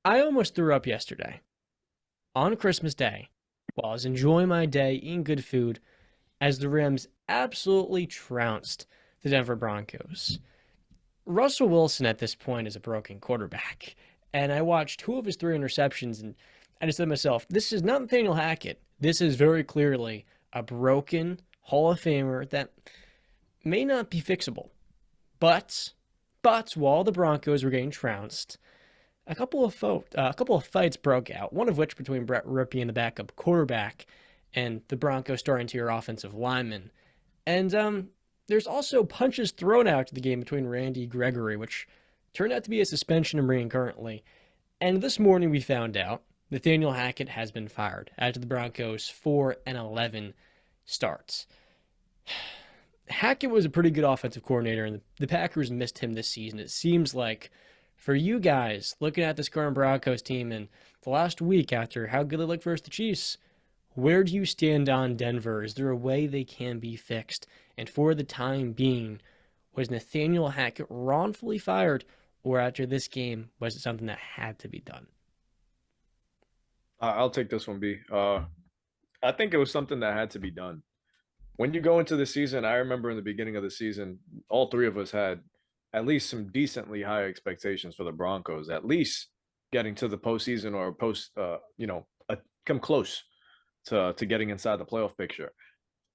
I almost threw up yesterday on Christmas Day while I was enjoying my day, eating good food, as the Rams absolutely trounced the Denver Broncos. Russell Wilson at this point is a broken quarterback, and I watched two of his three interceptions, and I just said to myself, this is not Nathaniel Hackett. This is very clearly a broken Hall of Famer that may not be fixable. But, but while the Broncos were getting trounced, a couple of fights broke out. One of which between Brett Rippey and the backup quarterback, and the Broncos starting to your offensive lineman. And there's also punches thrown out to the game between Randy Gregory, which turned out to be a suspension in ring currently. And this morning we found out Nathaniel Hackett has been fired after the Broncos 4-11 starts. Hackett was a pretty good offensive coordinator, and the Packers missed him this season. It seems like for you guys looking at this current Broncos team and the last week after how good they look versus the Chiefs, where do you stand on Denver? Is there a way they can be fixed? And for the time being, was Nathaniel Hackett wrongfully fired, or after this game, was it something that had to be done? I'll take this one, B. I think it was something that had to be done. When you go into the season, I remember in the beginning of the season, all three of us had at least some decently high expectations for the Broncos, at least getting to the postseason or come close to getting inside the playoff picture.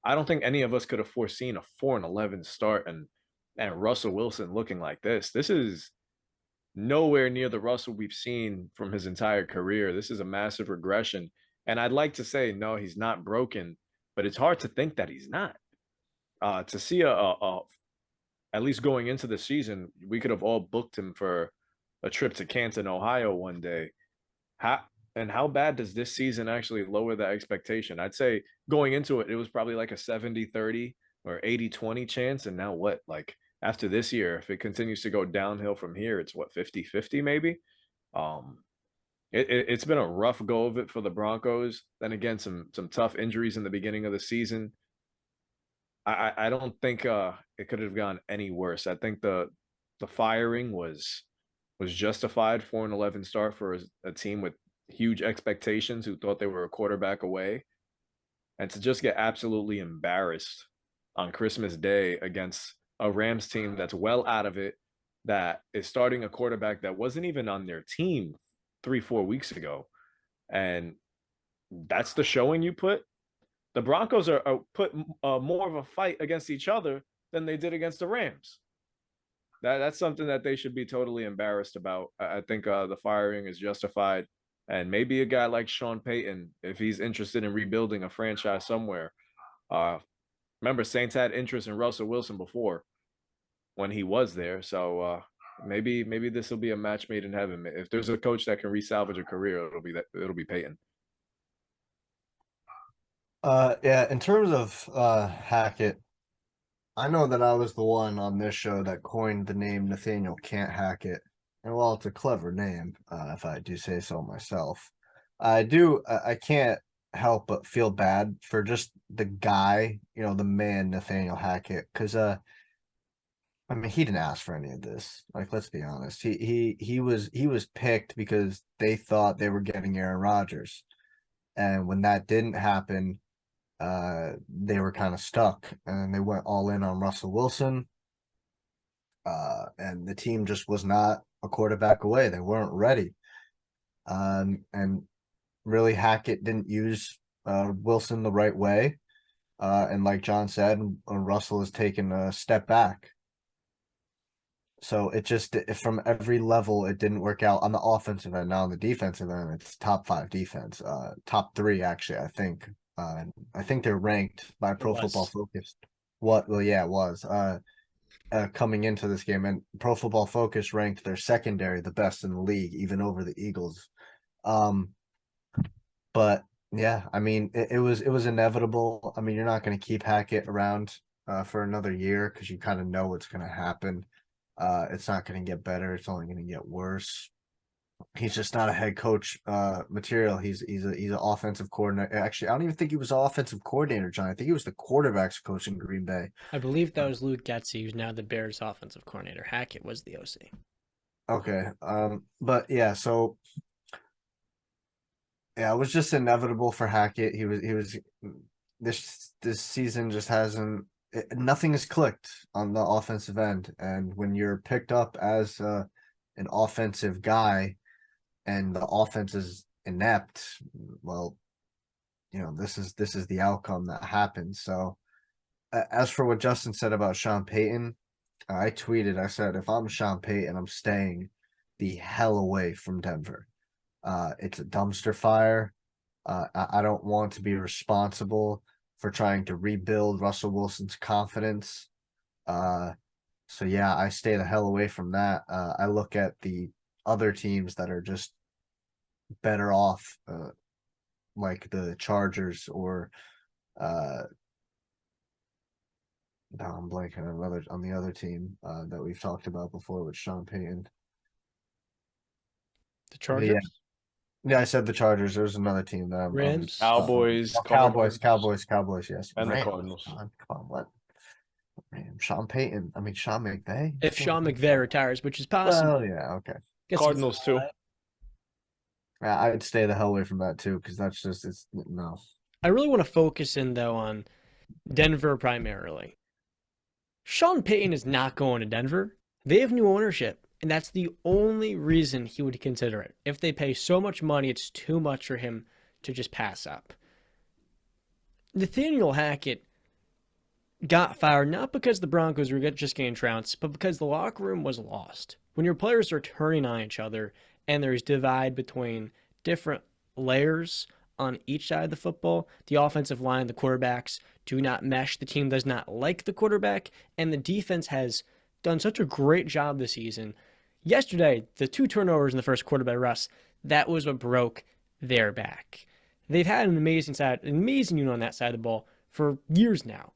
I don't think any of us could have foreseen a 4-11 start and Russell Wilson looking like this. This is nowhere near the Russell we've seen from his entire career. This is a massive regression. And I'd like to say, no, he's not broken, but it's hard to think that he's not. To see at least going into the season, we could have all booked him for a trip to Canton, Ohio one day. How and how bad does this season actually lower the expectation? I'd say going into it, it was probably like a 70-30 or 80-20 chance. And now what? Like after this year, if it continues to go downhill from here, it's what, 50-50 maybe? Um, it's been a rough go of it for the Broncos. Then again, some tough injuries in the beginning of the season. I don't think it could have gone any worse. I think the firing was justified for an 11 start for a team with huge expectations who thought they were a quarterback away, and to just get absolutely embarrassed on Christmas Day against a Rams team that's well out of it, that is starting a quarterback that wasn't even on their team 3-4 weeks ago, and that's the showing you put. The Broncos are put more of a fight against each other than they did against the Rams. That's something that they should be totally embarrassed about. I think the firing is justified, and maybe a guy like Sean Payton, if he's interested in rebuilding a franchise somewhere. Uh, Remember, Saints had interest in Russell Wilson before when he was there, so maybe this will be a match made in heaven. If there's a coach that can resalvage a career, it'll be Payton. Yeah, in terms of Hackett, I know that I was the one on this show that coined the name Nathaniel Can't Hack It. And while it's a clever name, if I do say so myself, I can't help but feel bad for just the guy, the man Nathaniel Hackett, because I mean he didn't ask for any of this. Like, let's be honest. He was picked because they thought they were getting Aaron Rodgers. And when that didn't happen, they were kind of stuck, and they went all in on Russell Wilson. And the team just was not a quarterback away. They weren't ready. And really, Hackett didn't use Wilson the right way. And like John said, Russell has taken a step back. So from every level, it didn't work out on the offensive end. Now on the defensive end, it's top five defense, top three actually. I think they're ranked by It Pro Football was. Focus. What? Well, yeah, it was coming into this game, and Pro Football Focus ranked their secondary the best in the league, even over the Eagles. Um, but yeah, I mean, it was inevitable. I mean, you're not going to keep Hackett around for another year because you kind of know what's going to happen. It's not going to get better. It's only going to get worse. He's just not a head coach material. He's an offensive coordinator. Actually, I don't even think he was an offensive coordinator, John. I think he was the quarterbacks coach in Green Bay. I believe that was Luke Getzey, who's now the Bears offensive coordinator. Hackett was the OC. Okay. But yeah, so Yeah, it was just inevitable for Hackett. He was this season just hasn't nothing has clicked on the offensive end. And when you're picked up as an offensive guy and the offense is inept, well, this is the outcome that happens. So as for what Justin said about Sean Payton, I tweeted, I said, if I'm Sean Payton, I'm staying the hell away from Denver. It's a dumpster fire. I don't want to be responsible for trying to rebuild Russell Wilson's confidence. So yeah, I stay the hell away from that. I look at the other teams that are just better off, like the Chargers or no, I'm blanking on the other team that we've talked about before with Sean Payton. The But yeah, Chargers, yeah, I said the Chargers. There's another team that Rams. Cowboys, Cowboys, Cardinals, Cowboys. Yes, and the Rams. Cardinals. Come on, what? Sean Payton. I mean, Sean McVay. If Sean McVay retires, which is possible, Well, yeah, okay. guess Cardinals too. Yeah, I'd stay the hell away from that too, because that's just it's no. I really want to focus in though on Denver primarily. Sean Payton is not going to Denver. They have new ownership, and that's the only reason he would consider it. If they pay so much money, it's too much for him to just pass up. Nathaniel Hackett got fired not because the Broncos were just getting trounced, but because the locker room was lost. When your players are turning on each other and there's divide between different layers on each side of the football, the offensive line, the quarterbacks do not mesh. The team does not like the quarterback, and the defense has done such a great job this season. Yesterday, the 2 turnovers in the first quarter by Russ, that was what broke their back. They've had an amazing unit on that side of the ball for years now.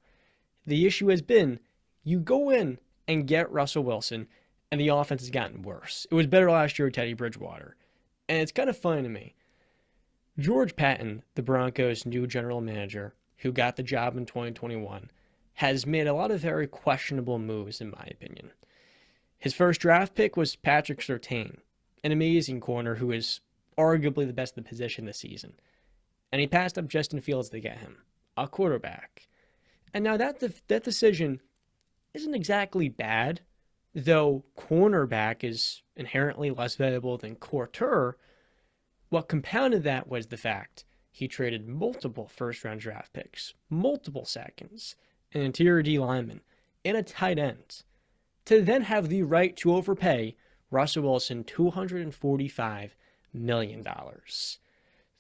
The issue has been you go in and get Russell Wilson, and the offense has gotten worse. It was better last year with Teddy Bridgewater. And it's kind of funny to me. George Patton, the Broncos' new general manager, who got the job in 2021, has made a lot of very questionable moves, in my opinion. His first draft pick was Patrick Surtain, an amazing corner who is arguably the best in the position this season. And he passed up Justin Fields to get him, a quarterback. And now that decision isn't exactly bad, though cornerback is inherently less valuable than quarter. What compounded that was the fact he traded multiple first-round draft picks, multiple seconds, an interior D lineman, and a tight end, to then have the right to overpay Russell Wilson $245 million.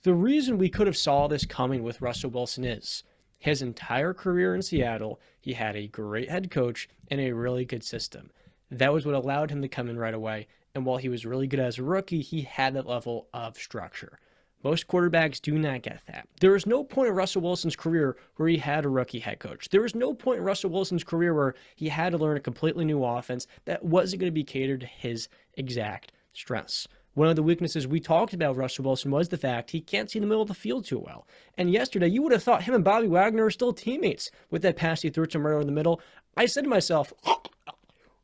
The reason we could have saw this coming with Russell Wilson is his entire career in Seattle, he had a great head coach and a really good system. That was what allowed him to come in right away. And while he was really good as a rookie, he had that level of structure. Most quarterbacks do not get that. There was no point in Russell Wilson's career where he had a rookie head coach. There was no point in Russell Wilson's career where he had to learn a completely new offense that wasn't going to be catered to his exact strengths. One of the weaknesses we talked about Russell Wilson was the fact he can't see the middle of the field too well. And yesterday, you would have thought him and Bobby Wagner are still teammates with that pass he threw to Murrow in the middle. I said to myself,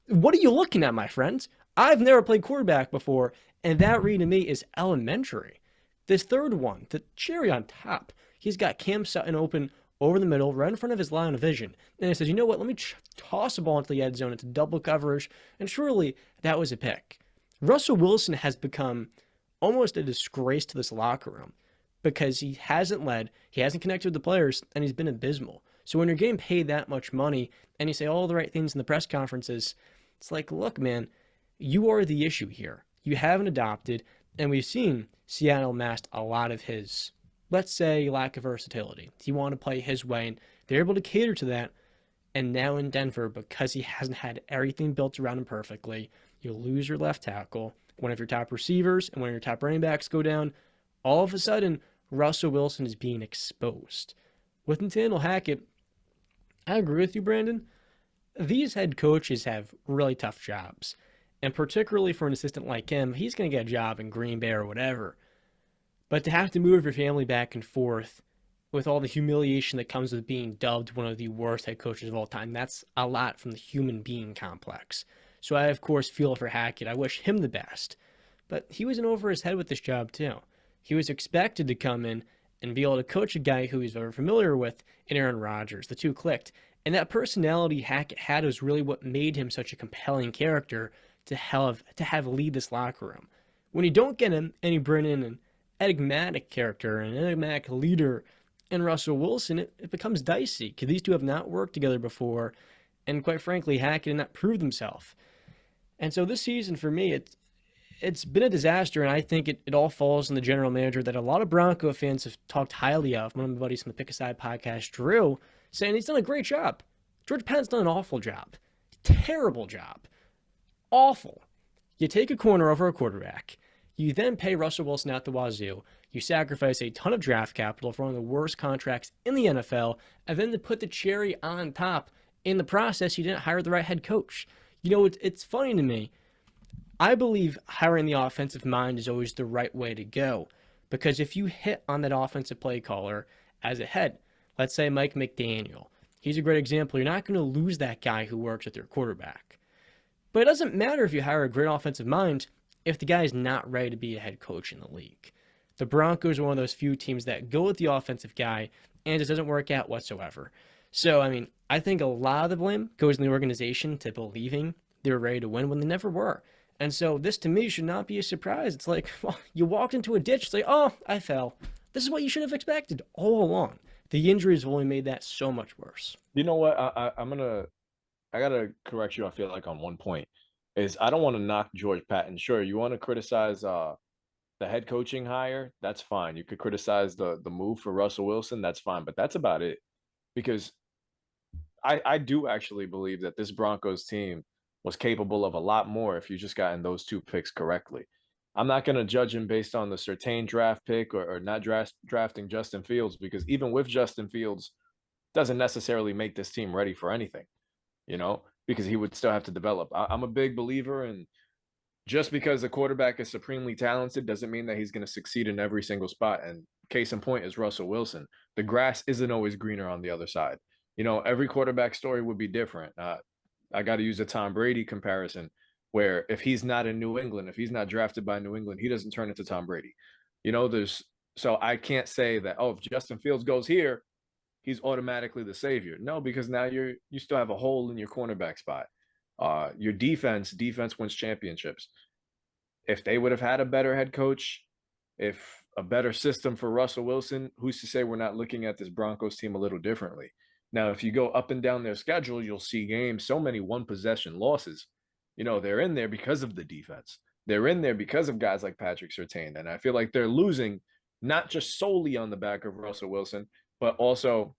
what are you looking at, my friends? I've never played quarterback before, and that read to me is elementary. This third one, the cherry on top, he's got Cam Sutton open over the middle, right in front of his line of vision. And he says, you know what, let me toss a ball into the end zone into double coverage. And surely that was a pick. Russell Wilson has become almost a disgrace to this locker room because he hasn't led, he hasn't connected with the players, and he's been abysmal. So when you're getting paid that much money and you say all the right things in the press conferences, it's like, look, man, you are the issue here. You haven't adopted, and we've seen Seattle masked a lot of his, let's say, lack of versatility. He wanted to play his way, and they're able to cater to that. And now in Denver, because he hasn't had everything built around him perfectly, you lose your left tackle. One of your top receivers and one of your top running backs go down. All of a sudden, Russell Wilson is being exposed. With Nathaniel Hackett, I agree with you, Brandon. These head coaches have really tough jobs. And particularly for an assistant like him, he's going to get a job in Green Bay or whatever. But to have to move your family back and forth with all the humiliation that comes with being dubbed one of the worst head coaches of all time, that's a lot from the human being complex. So I, of course, feel for Hackett. I wish him the best. But he was in over his head with this job, too. He was expected to come in and be able to coach a guy who he's very familiar with in Aaron Rodgers. The two clicked. And that personality Hackett had was really what made him such a compelling character to have lead this locker room. When you don't get him and you bring in an enigmatic character, an enigmatic leader, and Russell Wilson, it becomes dicey because these two have not worked together before, and quite frankly, Hackett did not prove himself. And so this season for me, it's been a disaster, and I think it all falls on the general manager that a lot of Bronco fans have talked highly of. One of my buddies from the Pick Aside podcast, Drew, saying he's done a great job. George Penn's done an awful job. Terrible job. Awful. You take a corner over a quarterback. You then pay Russell Wilson out the wazoo. You sacrifice a ton of draft capital for one of the worst contracts in the NFL, and then to put the cherry on top, in the process, you didn't hire the right head coach. You know, it's funny to me. I believe hiring the offensive mind is always the right way to go, because if you hit on that offensive play caller as a head, let's say Mike McDaniel, he's a great example. You're not going to lose that guy who works with your quarterback. But it doesn't matter if you hire a great offensive mind if the guy is not ready to be a head coach in the league. The Broncos are one of those few teams that go with the offensive guy and it doesn't work out whatsoever. So, I mean, I think a lot of the blame goes in the organization to believing they were ready to win when they never were. And so this to me should not be a surprise. It's like, well, you walked into a ditch, it's like, oh, I fell. This is what you should have expected all along. The injuries have only made that so much worse. You know what? I gotta correct you. I feel like on one point is I don't want to knock George Patton. Sure, you want to criticize the head coaching hire, that's fine. You could criticize the move for Russell Wilson, that's fine. But that's about it. Because I do actually believe that this Broncos team was capable of a lot more if you just gotten those two picks correctly. I'm not going to judge him based on the certain draft pick or not drafting Justin Fields, because even with Justin Fields, doesn't necessarily make this team ready for anything, because he would still have to develop. I'm a big believer in just because the quarterback is supremely talented doesn't mean that he's going to succeed in every single spot. And case in point is Russell Wilson. The grass isn't always greener on the other side. Every quarterback story would be different. I got to use a Tom Brady comparison where if he's not in New England, if he's not drafted by New England, he doesn't turn into Tom Brady. So I can't say that, if Justin Fields goes here, he's automatically the savior. No, because now you still have a hole in your cornerback spot. Your defense wins championships. If they would have had a better head coach, if a better system for Russell Wilson, who's to say we're not looking at this Broncos team a little differently? Now, if you go up and down their schedule, you'll see games, so many one-possession losses. They're in there because of the defense. They're in there because of guys like Patrick Surtain. And I feel like they're losing not just solely on the back of Russell Wilson, but also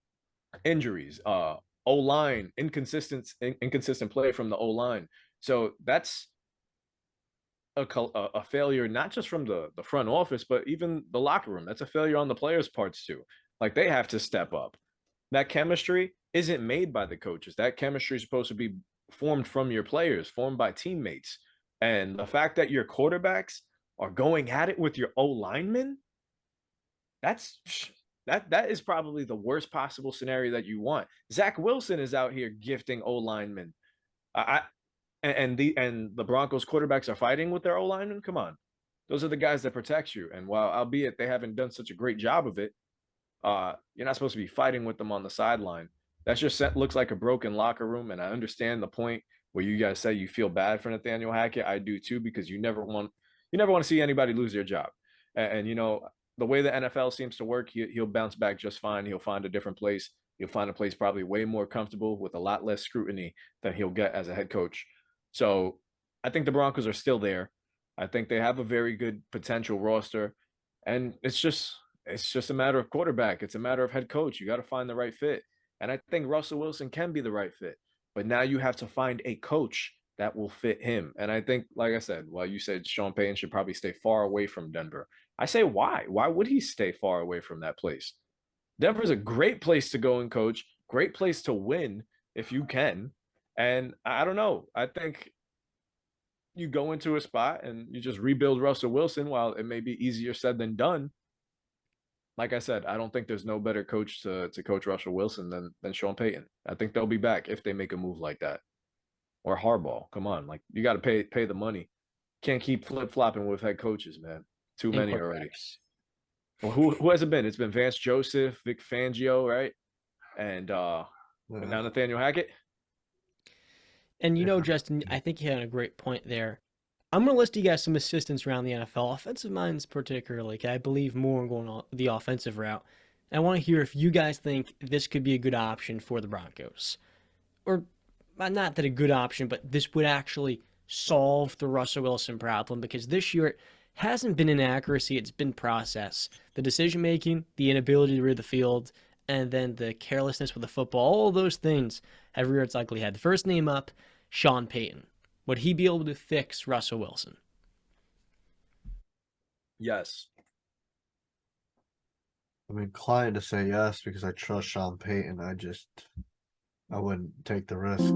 injuries, O-line, inconsistent play from the O-line. So that's a failure, not just from the front office, but even the locker room. That's a failure on the players' parts too. Like, they have to step up. That chemistry isn't made by the coaches. That chemistry is supposed to be formed from your players, formed by teammates. And the fact that your quarterbacks are going at it with your O-linemen, that is probably the worst possible scenario that you want. Zach Wilson is out here gifting O-linemen. And the Broncos quarterbacks are fighting with their O-linemen. Come on. Those are the guys that protect you. And while albeit they haven't done such a great job of it, you're not supposed to be fighting with them on the sideline. That just looks like a broken locker room. And I understand the point where you guys say you feel bad for Nathaniel Hackett. I do too, because you never want to see anybody lose their job. And the way the NFL seems to work, he'll bounce back just fine. He'll find a different place. He'll find a place probably way more comfortable with a lot less scrutiny than he'll get as a head coach. So I think the Broncos are still there. I think they have a very good potential roster. And it's just a matter of quarterback. It's a matter of head coach. You got to find the right fit. And I think Russell Wilson can be the right fit. But now you have to find a coach that will fit him. And I think, like I said, while you said Sean Payton should probably stay far away from Denver, I say why? Why would he stay far away from that place? Denver's a great place to go and coach, great place to win if you can. And I don't know. I think you go into a spot and you just rebuild Russell Wilson. While it may be easier said than done, like I said, I don't think there's no better coach to coach Russell Wilson than Sean Payton. I think they'll be back if they make a move like that. Or Harbaugh. Come on. Like, you got to pay the money. Can't keep flip-flopping with head coaches, man. Too many already. Well, who has it been? It's been Vance Joseph, Vic Fangio, right? And now Yeah. Nathaniel Hackett. And Yeah. Justin, I think you had a great point there. I'm going to list you guys some assistants around the NFL, offensive minds particularly, 'cause I believe more in going on the offensive route. I want to hear if you guys think this could be a good option for the Broncos. Or not that a good option, but this would actually solve the Russell Wilson problem because this year it hasn't been inaccuracy, it's been process. The decision making, the inability to read the field, and then the carelessness with the football, all those things have reared its ugly head. The first name up, Sean Payton. Would he be able to fix Russell Wilson? Yes. I'm inclined to say yes because I trust Sean Payton. I wouldn't take the risk.